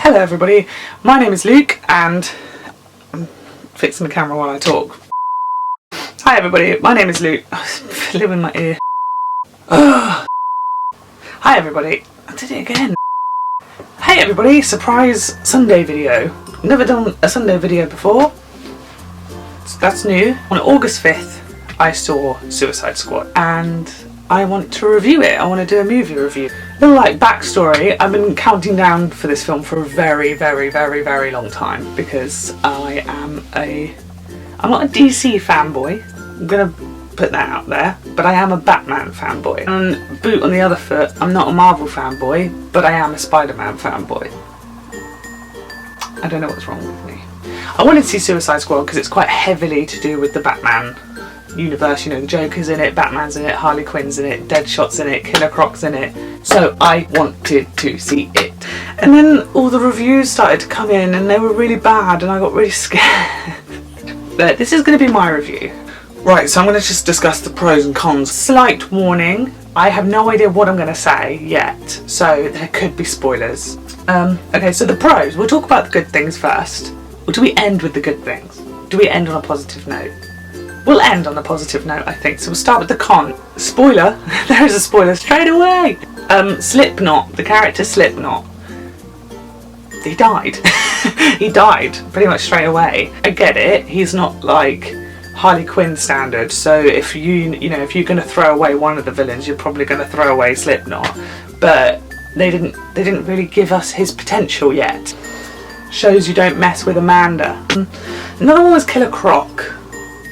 Hello everybody, my name is Luke and I'm fixing the camera while I talk. Hi everybody, my name is Luke. Fill in my ear. Hi everybody, I did it again. Hey everybody, surprise Sunday video. Never done a Sunday video before. So that's new. On August 5th I saw Suicide Squad and I want to review it. I want to do a movie review. A little like backstory, I've been counting down for this film for a very long time because I'm not a DC fanboy. I'm gonna put that out there, but I am a Batman fanboy. And boot on the other foot, I'm not a Marvel fanboy, but I am a Spider-Man fanboy. I don't know what's wrong with me. I wanted to see Suicide Squad because it's quite heavily to do with the Batman universe, you know, the Joker's in it, Batman's in it, Harley Quinn's in it, Deadshot's in it, Killer Croc's in it, so I wanted to see it. And then all the reviews started to come in and they were really bad and I got really scared. But this is going to be my review. Right, so I'm going to just discuss the pros and cons. Slight warning, I have no idea what I'm going to say yet, so there could be spoilers. Okay, so the pros, we'll talk about the good things first. Or do we end with the good things? Do we end on a positive note? We'll end on a positive note, I think. So we'll start with the con. Spoiler! There is a spoiler straight away! Slipknot, the character Slipknot. He died. He died pretty much straight away. I get it, he's not like Harley Quinn standard, so if you're going to throw away one of the villains, you're probably going to throw away Slipknot. But they didn't really give us his potential yet. Shows you don't mess with Amanda. Another one was Killer Croc.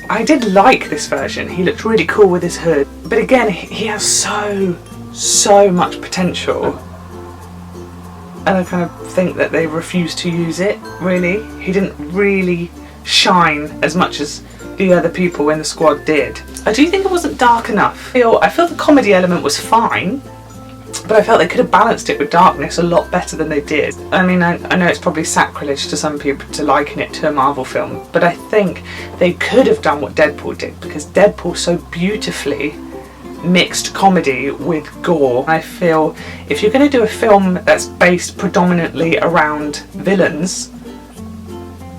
I did like this version, he looked really cool with his hood, but again he has so much potential and I kind of think that they refused to use it, really. He didn't really shine as much as the other people in the squad did. I do think it wasn't dark enough. I feel the comedy element was fine, but I felt they could have balanced it with darkness a lot better than they did. I mean, I know it's probably sacrilege to some people to liken it to a Marvel film, but I think they could have done what Deadpool did, because Deadpool so beautifully mixed comedy with gore. I feel if you're going to do a film that's based predominantly around villains,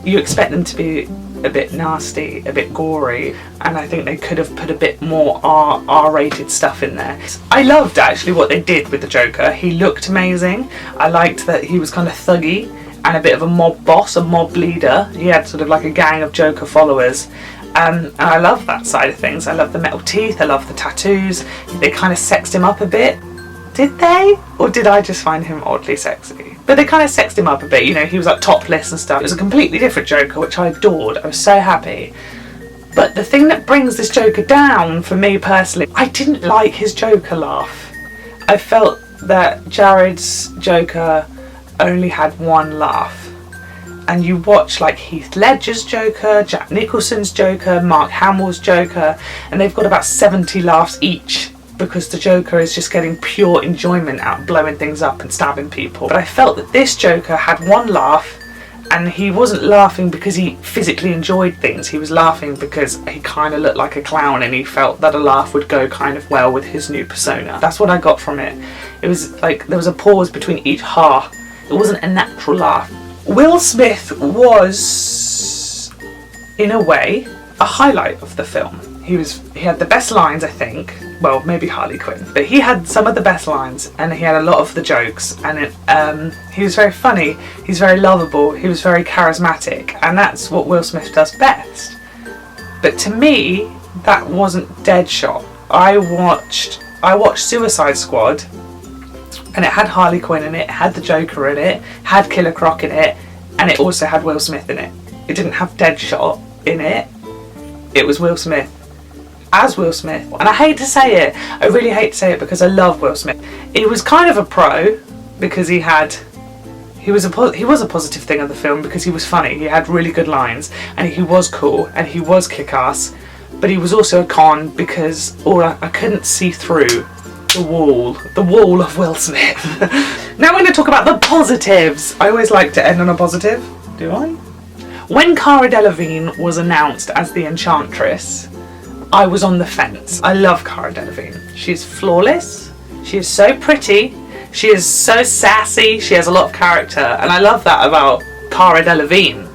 you expect them to be a bit nasty, a bit gory, and I think they could have put a bit more R-rated stuff in there. I loved actually what they did with the Joker. He looked amazing. I liked that he was kind of thuggy and a bit of a mob boss, a mob leader. He had sort of like a gang of Joker followers. And I love that side of things. I love the metal teeth, I love the tattoos. They kind of sexed him up a bit. Did they? Or did I just find him oddly sexy? But they kind of sexed him up a bit, you know, he was like topless and stuff. It was a completely different Joker, which I adored. I was so happy. But the thing that brings this Joker down for me personally, I didn't like his Joker laugh. I felt that Jared's Joker only had one laugh. And you watch like Heath Ledger's Joker, Jack Nicholson's Joker, Mark Hamill's Joker, and they've got about 70 laughs each, because the Joker is just getting pure enjoyment out of blowing things up and stabbing people. But I felt that this Joker had one laugh, and he wasn't laughing because he physically enjoyed things. He was laughing because he kind of looked like a clown and he felt that a laugh would go kind of well with his new persona. That's what I got from it. It was like there was a pause between each ha. It wasn't a natural laugh. Will Smith was, in a way, a highlight of the film. He had the best lines, I think. Well, maybe Harley Quinn, but he had some of the best lines and he had a lot of the jokes, and he was very funny, he's very lovable, he was very charismatic, and that's what Will Smith does best. But to me, that wasn't Deadshot. I watched Suicide Squad and it had Harley Quinn in it, had the Joker in it, had Killer Croc in it, and it also had Will Smith in it. It didn't have Deadshot in it, it was Will Smith as Will Smith. And I hate to say it, I really hate to say it because I love Will Smith. He was kind of a pro because he was a positive thing of the film because he was funny, he had really good lines, and he was cool, and he was kick-ass, but he was also a con because I couldn't see through the wall of Will Smith. Now we're going to talk about the positives. I always like to end on a positive. Do I? When Cara Delevingne was announced as the Enchantress, I was on the fence. I love Cara Delevingne. She's flawless. She is so pretty. She is so sassy, she has a lot of character, and I love that about Cara Delevingne.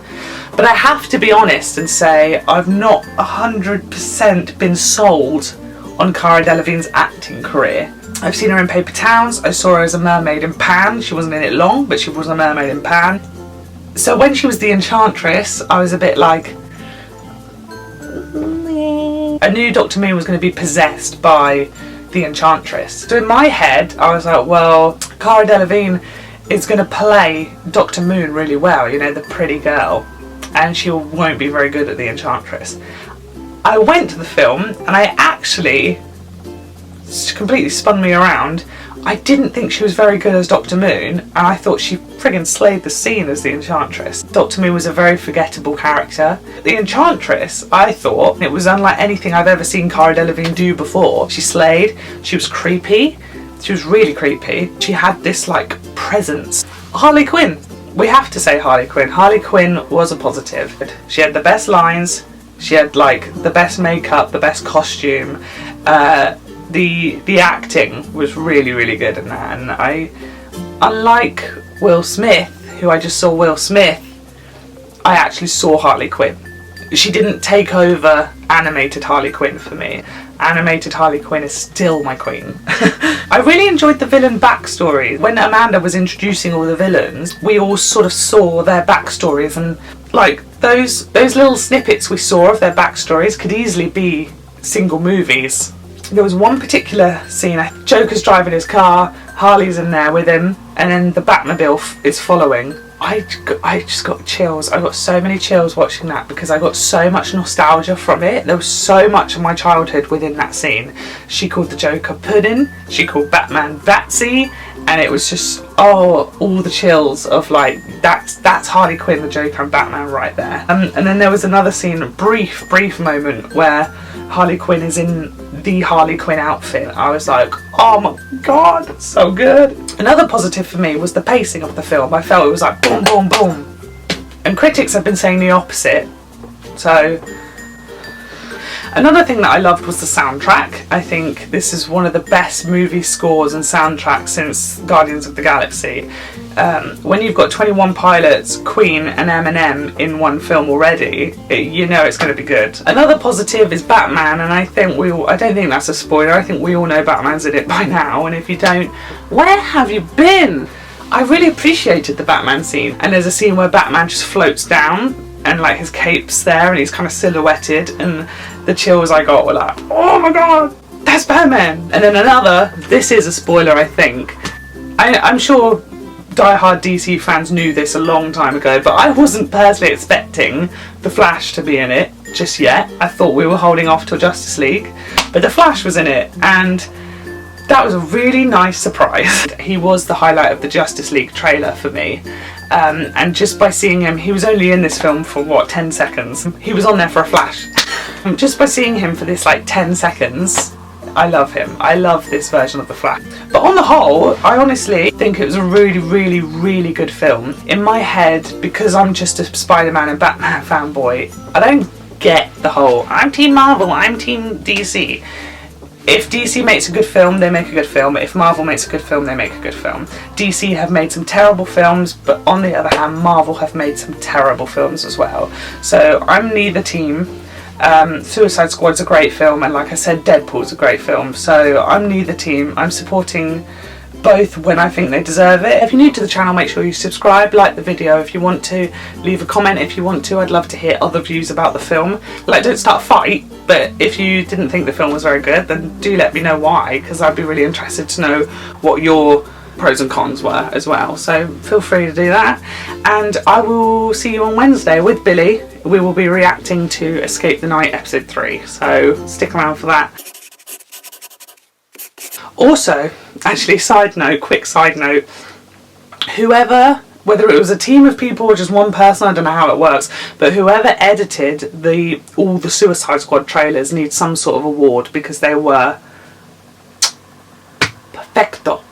But I have to be honest and say I've not 100% been sold on Cara Delevingne's acting career. I've seen her in Paper Towns, I saw her as a mermaid in Pan. She wasn't in it long, but she was a mermaid in Pan. So when she was the Enchantress, I was a bit like... I knew Dr. Moon was going to be possessed by the Enchantress. So in my head, I was like, well, Cara Delevingne is going to play Dr. Moon really well, you know, the pretty girl. And she won't be very good at the Enchantress. I went to the film and I actually completely spun me around. I didn't think she was very good as Dr. Moon, and I thought she friggin' slayed the scene as the Enchantress. Dr. Moon was a very forgettable character. The Enchantress, I thought, it was unlike anything I've ever seen Cara Delevingne do before. She slayed, she was creepy, she was really creepy. She had this like presence. Harley Quinn. We have to say Harley Quinn. Harley Quinn was a positive. She had the best lines, she had like the best makeup, the best costume, the acting was really, really good in that. And I, unlike Will Smith, who I just saw Will Smith, I actually saw Harley Quinn. She didn't take over animated Harley Quinn for me. Animated Harley Quinn is still my queen. I really enjoyed the villain backstory. When Amanda was introducing all the villains, we all sort of saw their backstories, and like those little snippets we saw of their backstories could easily be single movies. There was one particular scene, Joker's driving his car, Harley's in there with him, and then the Batmobile is following. I just got chills. I got so many chills watching that because I got so much nostalgia from it. There was so much of my childhood within that scene. She called the Joker Puddin', she called Batman Batsy, and it was just, oh, all the chills of like, that's Harley Quinn, the Joker and Batman right there. And then there was another scene, a brief moment where Harley Quinn is in the Harley Quinn outfit. I was like, oh my god, so good. Another positive for me was the pacing of the film. I felt it was like boom, boom, boom. And critics have been saying the opposite. So, another thing that I loved was the soundtrack. I think this is one of the best movie scores and soundtracks since Guardians of the Galaxy. When you've got 21 Pilots, Queen and Eminem in one film already, you know it's going to be good. Another positive is Batman, and I don't think that's a spoiler. I think we all know Batman's in it by now, and if you don't, where have you been? I really appreciated the Batman scene, and there's a scene where Batman just floats down and like his cape's there and he's kind of silhouetted, and the chills I got were like, oh my god, that's Batman. And then another, this is a spoiler I think, I'm sure die-hard DC fans knew this a long time ago, but I wasn't personally expecting the Flash to be in it just yet. I thought we were holding off till Justice League, but the Flash was in it, and that was a really nice surprise. He was the highlight of the Justice League trailer for me, and just by seeing him, he was only in this film for what, 10 seconds? He was on there for a flash. Just by seeing him for this like 10 seconds, I love him. I love this version of the Flash. But on the whole, I honestly think it was a really, really, really good film. In my head, because I'm just a Spider-Man and Batman fanboy, I don't get the whole, I'm Team Marvel, I'm Team DC. If DC makes a good film, they make a good film. If Marvel makes a good film, they make a good film. DC have made some terrible films, but on the other hand, Marvel have made some terrible films as well. So I'm neither team. Suicide Squad's a great film, and like I said, Deadpool's a great film. So I'm neither team. I'm supporting both when I think they deserve it. If you're new to the channel, make sure you subscribe, like the video if you want to, leave a comment if you want to. I'd love to hear other views about the film. Like, don't start a fight, but if you didn't think the film was very good, then do let me know why, because I'd be really interested to know what your pros and cons were as well. So feel free to do that, and I will see you on Wednesday with Billy. We will be reacting to Escape the Night episode 3, so stick around for that. Also, actually, quick side note, whoever, whether it was a team of people or just one person, I don't know how it works, but whoever edited all the Suicide Squad trailers needs some sort of award, because they were perfecto.